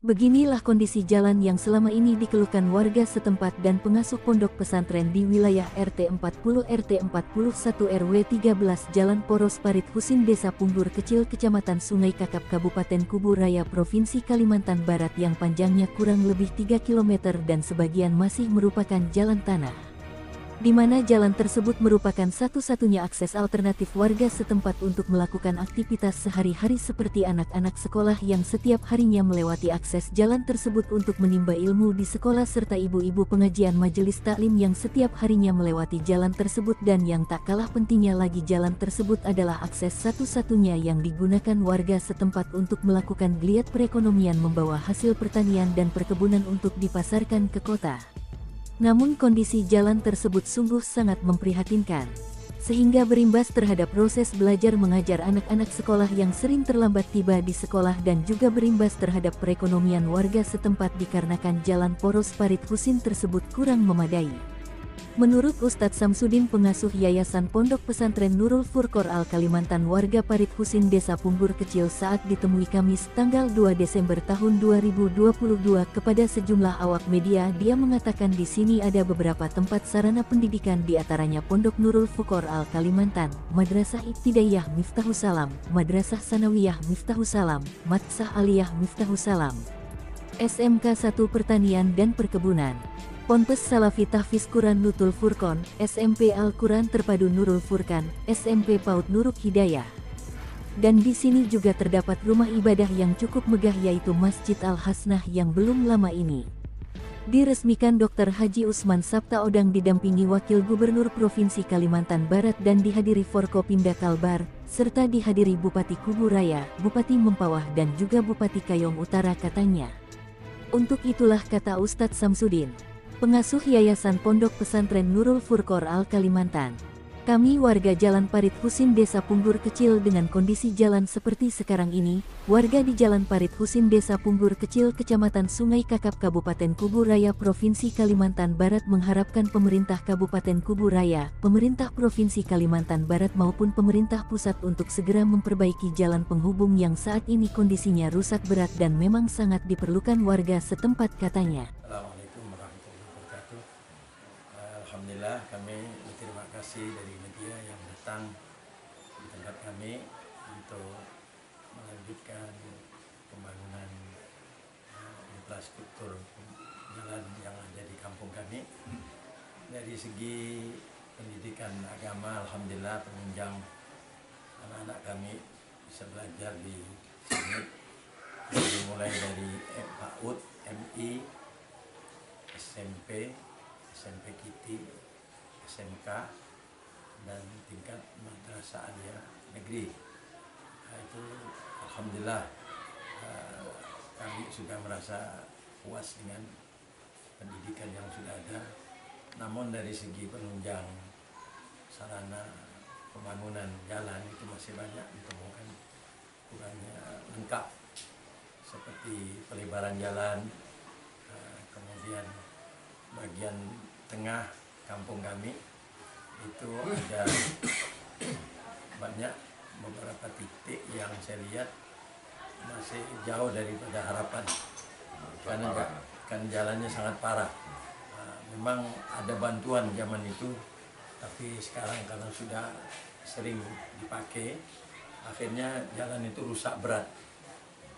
Beginilah kondisi jalan yang selama ini dikeluhkan warga setempat dan pengasuh pondok pesantren di wilayah RT 40 RT 41 RW 13 Jalan Poros Parit Husin Desa Punggur Kecil Kecamatan Sungai Kakap Kabupaten Kubu Raya Provinsi Kalimantan Barat yang panjangnya kurang lebih 3 km dan sebagian masih merupakan jalan tanah. Di mana jalan tersebut merupakan satu-satunya akses alternatif warga setempat untuk melakukan aktivitas sehari-hari seperti anak-anak sekolah yang setiap harinya melewati akses jalan tersebut untuk menimba ilmu di sekolah serta ibu-ibu pengajian majelis taklim yang setiap harinya melewati jalan tersebut dan yang tak kalah pentingnya lagi jalan tersebut adalah akses satu-satunya yang digunakan warga setempat untuk melakukan geliat perekonomian membawa hasil pertanian dan perkebunan untuk dipasarkan ke kota. Namun kondisi jalan tersebut sungguh sangat memprihatinkan, sehingga berimbas terhadap proses belajar mengajar anak-anak sekolah yang sering terlambat tiba di sekolah dan juga berimbas terhadap perekonomian warga setempat dikarenakan jalan Poros Parit Husin tersebut kurang memadai. Menurut Ustadz Samsudin pengasuh Yayasan Pondok Pesantren Nurul Furqan Al Kalimantan warga Parit Husin Desa Punggur Kecil saat ditemui Kamis tanggal 2 Desember tahun 2022 kepada sejumlah awak media dia mengatakan di sini ada beberapa tempat sarana pendidikan di antaranya Pondok Nurul Furqan Al Kalimantan, Madrasah Ibtidaiyah Miftahus Salam, Madrasah Sanawiyah Miftahus Salam, Madrasah Aliyah Miftahus Salam, SMK 1 Pertanian dan Perkebunan, Ponpes Salafi Tahfiz Quran Nutul Furqan, SMP Al-Quran Terpadu Nurul Furqan, SMP PAUD Nurul Hidayah. Dan di sini juga terdapat rumah ibadah yang cukup megah yaitu Masjid Al-Hasnah yang belum lama ini diresmikan Dr. Haji Usman Sabta Odang didampingi Wakil Gubernur Provinsi Kalimantan Barat dan dihadiri Forkopimda Kalbar, serta dihadiri Bupati Kubu Raya, Bupati Mempawah dan juga Bupati Kayong Utara katanya. Untuk itulah kata Ustadz Samsudin, pengasuh Yayasan Pondok Pesantren Nurul Furqan Al Kalimantan, kami warga Jalan Parit Husin Desa Punggur Kecil dengan kondisi jalan seperti sekarang ini, warga di Jalan Parit Husin Desa Punggur Kecil Kecamatan Sungai Kakap Kabupaten Kubu Raya Provinsi Kalimantan Barat mengharapkan pemerintah Kabupaten Kubu Raya, pemerintah Provinsi Kalimantan Barat maupun pemerintah pusat untuk segera memperbaiki jalan penghubung yang saat ini kondisinya rusak berat dan memang sangat diperlukan warga setempat katanya. Alhamdulillah kami berterima kasih dari media yang datang di tempat kami untuk melanjutkan pembangunan infrastruktur jalan yang ada di kampung kami. Dari segi pendidikan agama, alhamdulillah penunjang anak-anak kami bisa belajar di sini. Jadi mulai dari PAUD, MI, SMP, SMP Kiti, SMK, dan tingkat Madrasah Aliyah Negeri. Itu alhamdulillah kami sudah merasa puas dengan pendidikan yang sudah ada. Namun dari segi penunjang sarana pembangunan jalan itu masih banyak ditemukan kurangnya lengkap, seperti pelebaran jalan, kemudian bagian tengah kampung kami itu ada banyak beberapa titik yang saya lihat masih jauh daripada harapan karena kan jalannya sangat parah. Memang ada bantuan zaman itu, tapi sekarang karena sudah sering dipakai, akhirnya jalan itu rusak berat.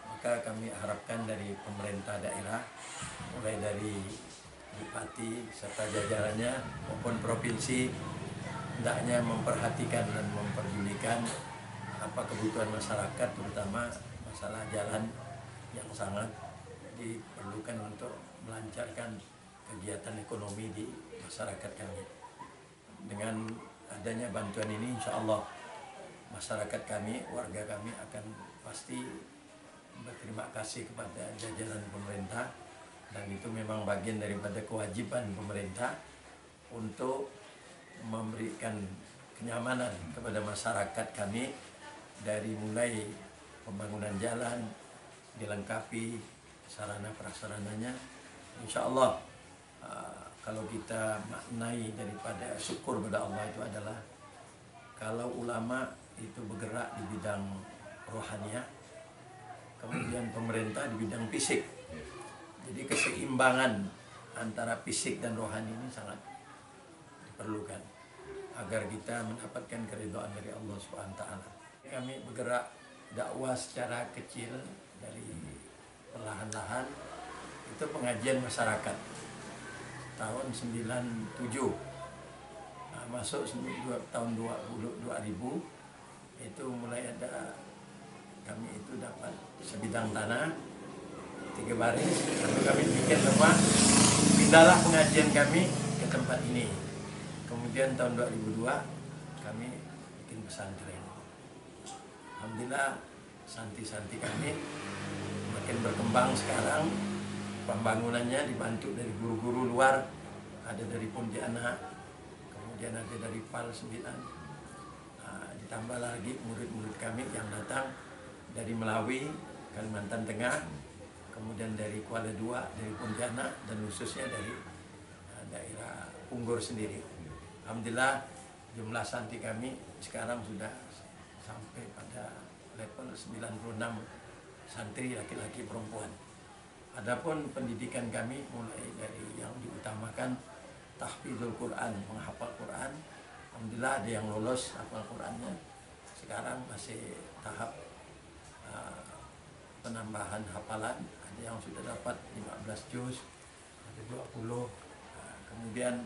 Maka kami harapkan dari pemerintah daerah, mulai dari Bupati serta jajarannya maupun provinsi, hendaknya memperhatikan dan memperdulikan apa kebutuhan masyarakat, terutama masalah jalan yang sangat diperlukan untuk melancarkan kegiatan ekonomi di masyarakat kami. Dengan adanya bantuan ini, insya Allah masyarakat kami, warga kami akan pasti berterima kasih kepada jajaran pemerintah. Dan itu memang bagian daripada kewajiban pemerintah untuk memberikan kenyamanan kepada masyarakat kami, dari mulai pembangunan jalan, dilengkapi sarana prasarananya. Insya Allah kalau kita maknai daripada syukur kepada Allah itu adalah kalau ulama itu bergerak di bidang rohaniah, kemudian pemerintah di bidang fisik. Jadi keseimbangan antara fisik dan rohani ini sangat diperlukan agar kita mendapatkan keridhaan dari Allah Subhanahu wa taala. Kami bergerak dakwah secara kecil dari perlahan-lahan, itu pengajian masyarakat tahun 97. Masuk tahun 2000 itu mulai ada, kami itu dapat sebidang tanah 3 baris, lalu kami bikin rumah, pindahlah pengajian kami ke tempat ini. Kemudian tahun 2002 kami bikin pesantren. Alhamdulillah santri-santri kami makin berkembang sekarang. Pembangunannya dibantu dari guru-guru luar, ada dari Pontianak, kemudian ada dari PAL 9. Ditambah lagi murid-murid kami yang datang dari Melawi, Kalimantan Tengah, kemudian dari Kuala Dua, dari Pontianak, dan khususnya dari daerah Punggor sendiri. Alhamdulillah jumlah santri kami sekarang sudah sampai pada level 96 santri laki-laki perempuan. Adapun pendidikan kami mulai dari yang diutamakan tahfidzul Quran, menghafal Quran. Alhamdulillah ada yang lolos hafal Qurannya. Sekarang masih tahap penambahan hafalan. Ada yang sudah dapat 15 juz, ada 20. Kemudian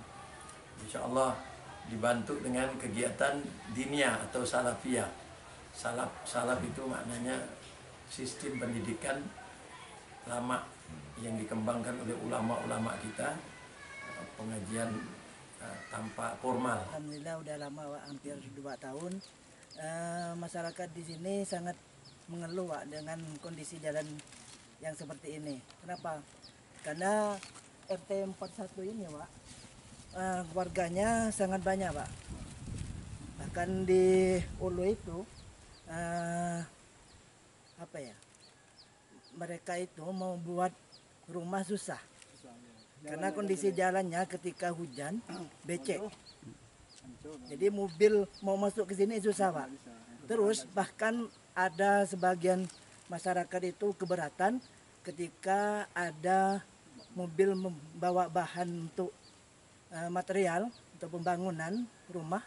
insya Allah dibantu dengan kegiatan diniyah atau salafiyah. Salaf itu maknanya sistem pendidikan lama yang dikembangkan oleh ulama-ulama kita, pengajian tanpa formal. Alhamdulillah udah lama Wak, hampir 2 tahun. Masyarakat di sini sangat mengeluh Wak, dengan kondisi jalan yang seperti ini. Kenapa? Karena RT 41 ini Wak, warganya sangat banyak Pak. Bahkan di Ulu itu mereka itu mau buat rumah susah karena kondisi jalannya ketika hujan becek. Jadi mobil mau masuk ke sini susah Pak. Terus bahkan ada sebagian masyarakat itu keberatan ketika ada mobil membawa bahan untuk material untuk pembangunan rumah,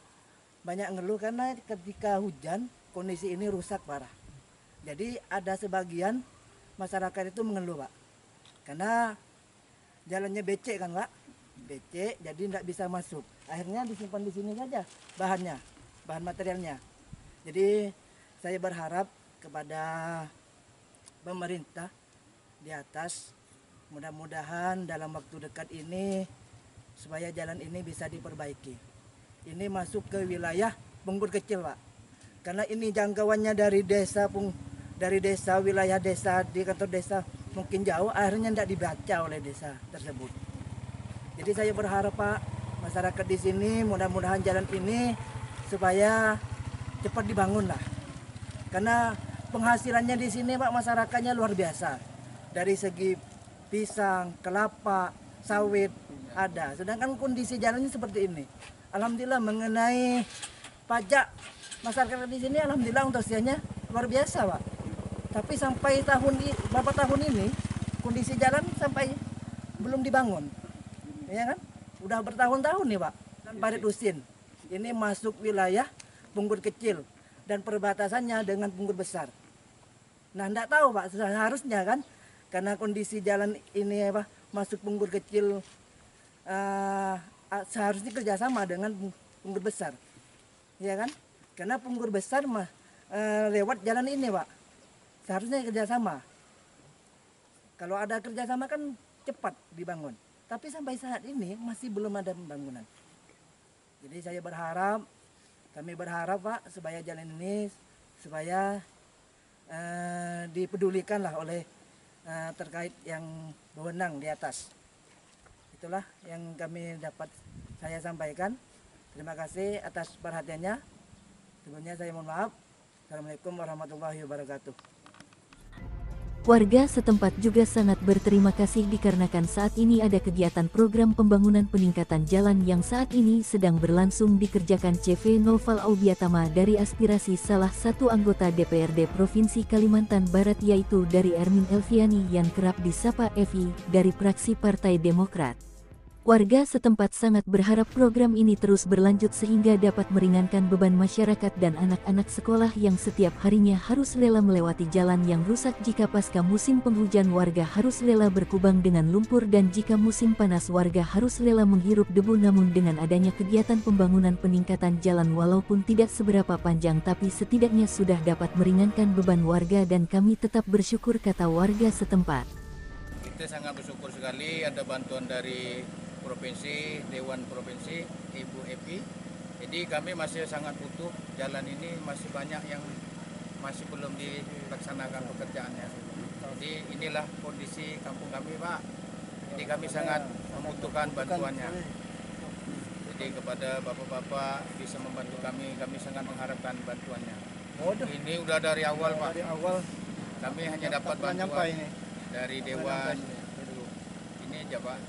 banyak ngeluh karena ketika hujan kondisi ini rusak parah. Jadi ada sebagian masyarakat itu mengeluh Pak, karena jalannya becek kan Pak, becek jadi tidak bisa masuk. Akhirnya disimpan di sini saja bahannya, bahan materialnya. Jadi saya berharap kepada pemerintah di atas, mudah-mudahan dalam waktu dekat ini supaya jalan ini bisa diperbaiki. Ini masuk ke wilayah Punggor Kecil Pak, karena ini jangkauannya dari desa wilayah desa di kantor desa mungkin jauh, akhirnya tidak dibaca oleh desa tersebut. Jadi saya berharap Pak, masyarakat di sini mudah-mudahan jalan ini supaya cepat dibangun lah, karena penghasilannya di sini Pak, masyarakatnya luar biasa dari segi pisang, kelapa, sawit ada. Sedangkan kondisi jalannya seperti ini. Alhamdulillah mengenai pajak masyarakat di sini, alhamdulillah antusiasnya luar biasa Pak. Tapi sampai beberapa tahun ini kondisi jalan sampai belum dibangun, ya kan? Udah bertahun-tahun nih Pak. Dan Parit Usin ini masuk wilayah Punggor Kecil dan perbatasannya dengan Punggor Besar. Nah, enggak tahu Pak, seharusnya kan karena kondisi jalan ini Pak masuk Punggor Kecil seharusnya kerjasama dengan Punggor Besar, ya kan? Karena Punggor Besar lewat jalan ini Pak, seharusnya kerjasama. Kalau ada kerjasama kan cepat dibangun. Tapi sampai saat ini masih belum ada pembangunan. Jadi kami berharap Pak, supaya jalan ini supaya dipedulikanlah oleh terkait yang berwenang di atas. Itulah yang kami dapat saya sampaikan. Terima kasih atas perhatiannya. Sebelumnya saya mohon maaf. Assalamualaikum warahmatullahi wabarakatuh. Warga setempat juga sangat berterima kasih dikarenakan saat ini ada kegiatan program pembangunan peningkatan jalan yang saat ini sedang berlangsung dikerjakan CV Noval Aubiatama dari aspirasi salah satu anggota DPRD Provinsi Kalimantan Barat yaitu dari Ermin Elviani yang kerap disapa Evi dari fraksi Partai Demokrat. Warga setempat sangat berharap program ini terus berlanjut sehingga dapat meringankan beban masyarakat dan anak-anak sekolah yang setiap harinya harus rela melewati jalan yang rusak jika pasca musim penghujan warga harus rela berkubang dengan lumpur dan jika musim panas warga harus rela menghirup debu namun dengan adanya kegiatan pembangunan peningkatan jalan walaupun tidak seberapa panjang tapi setidaknya sudah dapat meringankan beban warga dan kami tetap bersyukur kata warga setempat. Kita sangat bersyukur sekali ada bantuan dari Provinsi, Dewan Provinsi, Ibu Epi. Jadi kami masih sangat butuh jalan ini, masih banyak yang masih belum dilaksanakan pekerjaannya. Jadi inilah kondisi kampung kami, Pak. Jadi kami sangat membutuhkan bantuannya. Jadi kepada bapak-bapak bisa membantu kami sangat mengharapkan bantuannya. Ini udah dari awal, Pak. Dari awal Kami hanya dapat bantuan dari Dewan. Ini aja, Pak.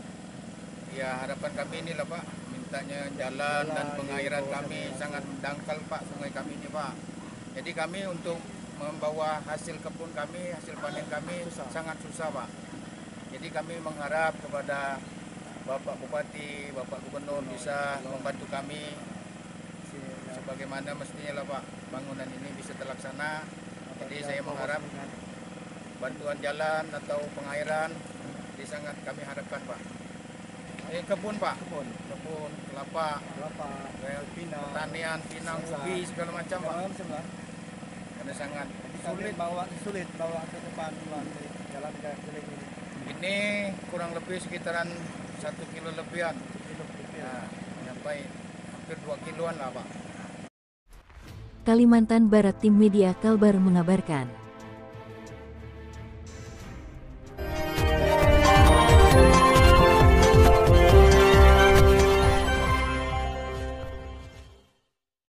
Ya harapan kami inilah Pak, mintanya jalan dan pengairan kami sangat dangkal Pak, sungai kami ini Pak. Jadi kami untuk membawa hasil kebun kami, hasil panen kami sangat susah Pak. Jadi kami mengharap kepada Bapak Bupati, Bapak Gubernur bisa membantu kami sebagaimana mestinya lah Pak, bangunan ini bisa terlaksana. Jadi saya mengharap bantuan jalan atau pengairan jadi sangat kami harapkan Pak. Kebun Pak, kebun kelapa, pinang, pertanian, pinang, ubi segala macam Pak. Karena sangat sulit bawa ke depan jalan keliling ini. Ini kurang lebih sekitaran 1 kilo lebihan. Nah, sampai hampir 2 kiloan lah Pak. Kalimantan Barat Tim Media Kalbar mengabarkan.